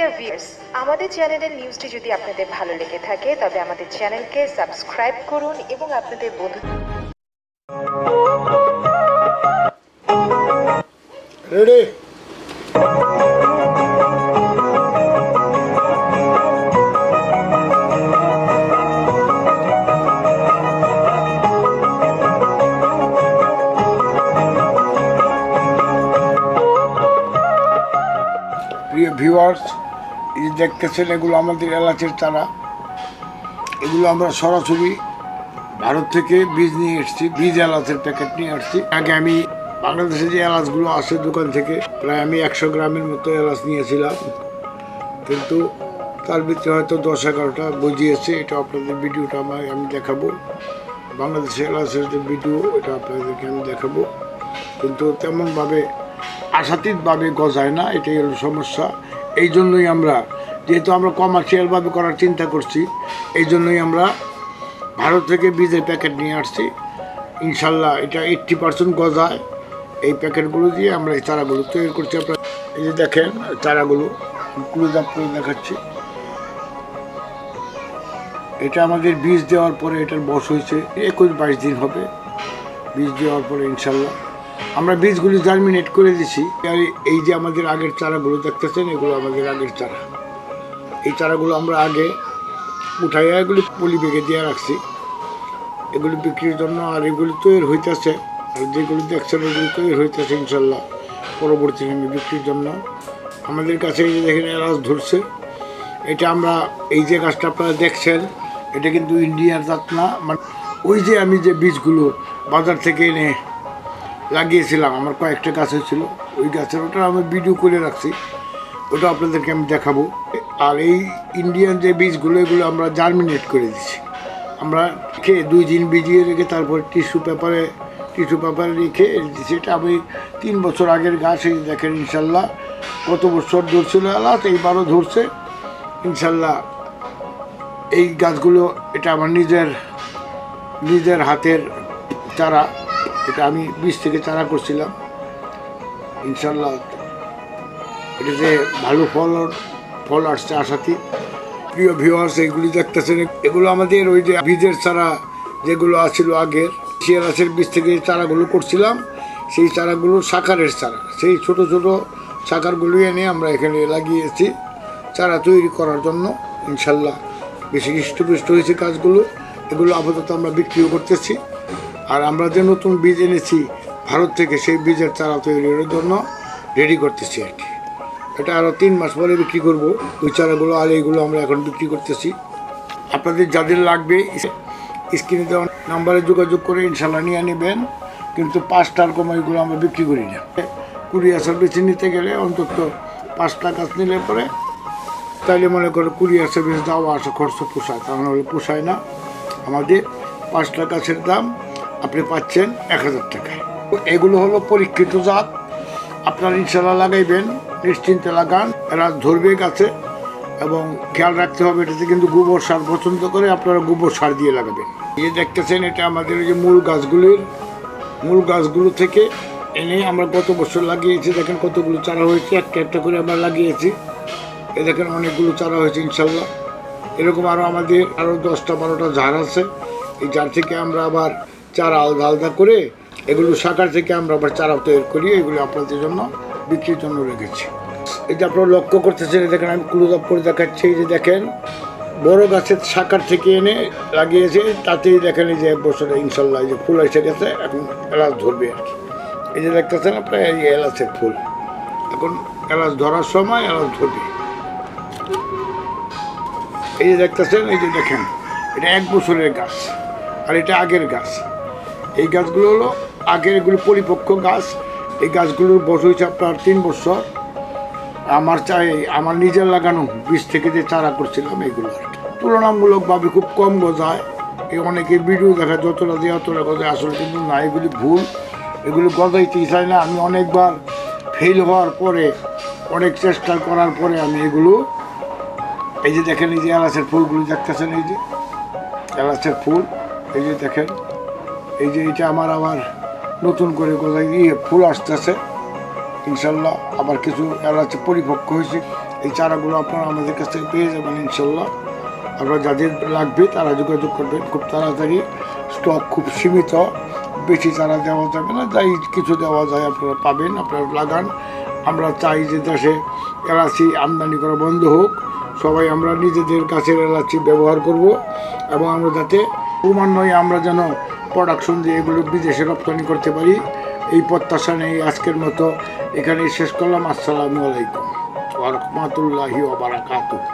Dear viewers, আমাদের চ্যানেলের নিউজটি যদি আপনাদের ভালো লেগে থাকে তবে আমাদের চ্যানেলকে সাবস্ক্রাইব করুন এবং আপনাদের বন্ধু রেডি প্রিয় ভিউয়ার্স, এই যে দেখতেছেন এগুলো আমাদের এলাচের চারা। এগুলো আমরা সরাসরি ভারত থেকে বীজ নিয়ে এসেছি, বীজ এলাচের প্যাকেট নিয়ে আসছি। আগে আমি বাংলাদেশে যে এলাচগুলো আসে দোকান থেকে প্রায় আমি 100 গ্রামের মতো এলাচ নিয়েছিলাম, কিন্তু তার ভিতরে হয়তো 10-11টা গজিয়েছে। এটা আপনাদের ভিডিওটা আমি দেখাবো, বাংলাদেশের এলাচের যে ভিডিও এটা আপনাদেরকে আমি দেখাবো, কিন্তু তেমনভাবে আশাতীতভাবে গজায় না, এটাই হলো সমস্যা। এই জন্যই আমরা, যেহেতু আমরা কমার্শিয়ালভাবে করার চিন্তা করছি, এই জন্যই আমরা ভারত থেকে বীজের প্যাকেট নিয়ে আসছি। ইনশাল্লাহ এটা 80% গজায়। এই প্যাকেটগুলো দিয়ে আমরা এই চারাগুলো তৈরি করছি। আপনারা এই যে দেখেন চারাগুলো ক্লোজ আপ করে দেখাচ্ছি। এটা আমাদের বীজ দেওয়ার পরে এটার বয়স হয়েছে 21-22 দিন হবে। বীজ দেওয়ার পরে ইনশাল্লাহ আমরা বীজগুলি জার্মিনেট করে দিছি। আর এই যে আমাদের আগের চারাগুলো দেখতেছেন, এগুলো আমাদের আগের চারা। এই চারাগুলো আমরা আগে উঠাইয়া এগুলি পলি বেগে দিয়ে রাখছি এগুলি বিক্রির জন্য। আর এগুলি তৈরি হইতেছে, আর যেগুলি দেখছেন এগুলি তৈরি হইতেছে ইনশাল্লাহ পরবর্তী সময় বিক্রির জন্য। আমাদের কাছে এই যে দেখেন এলাচ ধরছে, এটা আমরা এই যে গাছটা আপনারা দেখছেন এটা কিন্তু ইন্ডিয়ার জাত না। মানে ওই যে আমি যে বীজগুলো বাজার থেকে এনে লাগিয়েছিলাম, আমার কয়েকটা গাছ হয়েছিল, ওই গাছের ওটা আমি ভিডিও করে রাখছি, ওটা আপনাদেরকে আমি দেখাবো। আর এই ইন্ডিয়ান যে বীজগুলো এগুলো আমরা জার্মিনেট করে দিচ্ছি। আমরা রেখে 2 দিন ভিজিয়ে রেখে তারপর টিস্যু পেপারে রেখে দিচ্ছি। এটা আমি 3 বছর আগের গাছ। এই দেখেন ইনশাল্লাহ কত বছর ধরছিল এলাচ, এইবারও ধরছে ইনশাল্লাহ। এই গাছগুলো এটা আমার নিজের হাতের চারা, এটা আমি বীজ থেকে চারা করছিলাম ইনশাল্লাহ। এটাতে ভালো ফল আসছে আশাতীত। প্রিয় ভিউয়ার্স, এইগুলি দেখতেছেন এগুলো আমাদের ওই যে বীজের চারা যেগুলো আছিল আগের, সেই এলাচের বীজ থেকে চারাগুলো করছিলাম, সেই চারাগুলো সাকারের চারা। সেই ছোট ছোট সাকারগুলো এনে আমরা এখানে লাগিয়েছি চারা তৈরি করার জন্য। ইনশাল্লাহ বেশি হৃষ্টপুষ্ট হয়েছে গাছগুলো। এগুলো আপাতত আমরা বিক্রিও করতেছি। আর আমরা যে নতুন বীজ এনেছি ভারত থেকে, সেই বীজের চারা তৈরির জন্য রেডি করতেছি আর কি। এটা আরও 3 মাস পরে বিক্রি করব ওই চারাগুলো। আর এইগুলো আমরা এখন বিক্রি করতেছি। আপনাদের যাদের লাগবে স্ক্রিনে দেওয়া নাম্বারে যোগাযোগ করে ইনশাল্লাহ নিয়ে নেবেন, কিন্তু 5টার কম এইগুলো আমরা বিক্রি করি না। কুরিয়ার সার্ভিস নিতে গেলে অন্তত 5টা গাছ নিলে পরে তাইলে মনে করে কুরিয়ার সার্ভিস যাওয়া আসা খরচ পোষায়, তা নাহলে পোষায় না। আমাদের 5টা গাছের দাম আপনি পাচ্ছেন 1000 টাকায়। এগুলো হলো পরীক্ষিত জাত। আপনারা ইনশাল্লাহ লাগাইবেন, নিশ্চিন্তে লাগান, এরা ধরবে গাছে। এবং খেয়াল রাখতে হবে এটাতে কিন্তু গোবর সার পছন্দ করে, আপনারা গোবর সার দিয়ে লাগাবেন। এই দেখতেছেন এটা আমাদের ওই যে মূল গাছগুলো থেকে এনে আমরা গত বছর লাগিয়েছি। দেখেন কতগুলো চারা হয়েছে, একটা করে আমরা লাগিয়েছি। এ দেখেন অনেকগুলো চারা হয়েছে ইনশাল্লাহ। এরকম আমাদের আরও 10-12টা ঝাড় আছে। এই ঝাড় থেকে আমরা আবার চারা আলাদা করে এগুলো শাখার থেকে আমরা আবার চারা তৈরি করি। এগুলো আপনাদের জন্য বিক্রির জন্য রেখেছি। এটা আপনারা লক্ষ্য করতেছেন, দেখেন আমি ক্লোজ আপ করে দেখাচ্ছি। এই যে দেখেন বড় গাছের শাখার থেকে এনে লাগিয়েছে, তাতেই দেখেন এই যে 1 বছরে ইনশাল্লাহ এই যে ফুল এসে গেছে, এখন এলাচ ধরবে আর কি। এই যে দেখতেছেন আপনারা এই এলাচের ফুল, এখন এলাচ ধরার সময় এলাচ ধরবে। এই যে দেখতেছেন, এই যে দেখেন এটা 1 বছরের গাছ, আর এটা আগের গাছ। এই গাছগুলো হলো আগের, এগুলো পরিপক্ক গাছ। এই গাছগুলোর বয়স হয়েছে আপনার 3 বছর। আমার নিজের লাগানো বীজ থেকে যে চারা করছিলাম এইগুলো তুলনামূলকভাবে খুব কম গজায়। এই অনেকে ভিডিও দেখা যতটা দিয়ে অতটা গজায়, আসলে কিন্তু না, এগুলি ভুল। এগুলো গজাইতেই চাই না। আমি অনেকবার ফেল হওয়ার পরে, অনেক চেষ্টা করার পরে আমি এগুলো, এই যে দেখেন এই যে এলাচের ফুলগুলো দেখতেছেন, এই যে এলাচের ফুল, এই যে দেখেন, এই যে এটা আমার আবার নতুন করে গজায় ফুল আসতেছে ইনশাল্লাহ। আবার কিছু এলাচ পরিপক্ক হয়েছে, এই চারাগুলো আপনারা আমাদের কাছ থেকে পেয়ে যাবেন ইনশাল্লাহ। আপনারা যাদের লাগবে তারা যোগাযোগ করবেন খুব তাড়াতাড়ি। স্টক খুব সীমিত, বেশি চারা দেওয়া যাবে না, যাই কিছু দেওয়া যায় আপনারা পাবেন, আপনারা লাগান। আমরা চাই যে দেশে এলাচি আমদানি করা বন্ধ হোক, সবাই আমরা নিজেদের গাছের এলাচি ব্যবহার করব এবং আমরা যাতে ক্রমান্বয়ে আমরা যেন প্রোডাকশন দিয়ে এগুলো বিদেশে রপ্তানি করতে পারি, এই প্রত্যাশা নেই আজকের মতো এখানেই শেষ করলাম। আসসালামু আলাইকুম ওয়া রাহমাতুল্লাহি ওয়া বারাকাতুহু।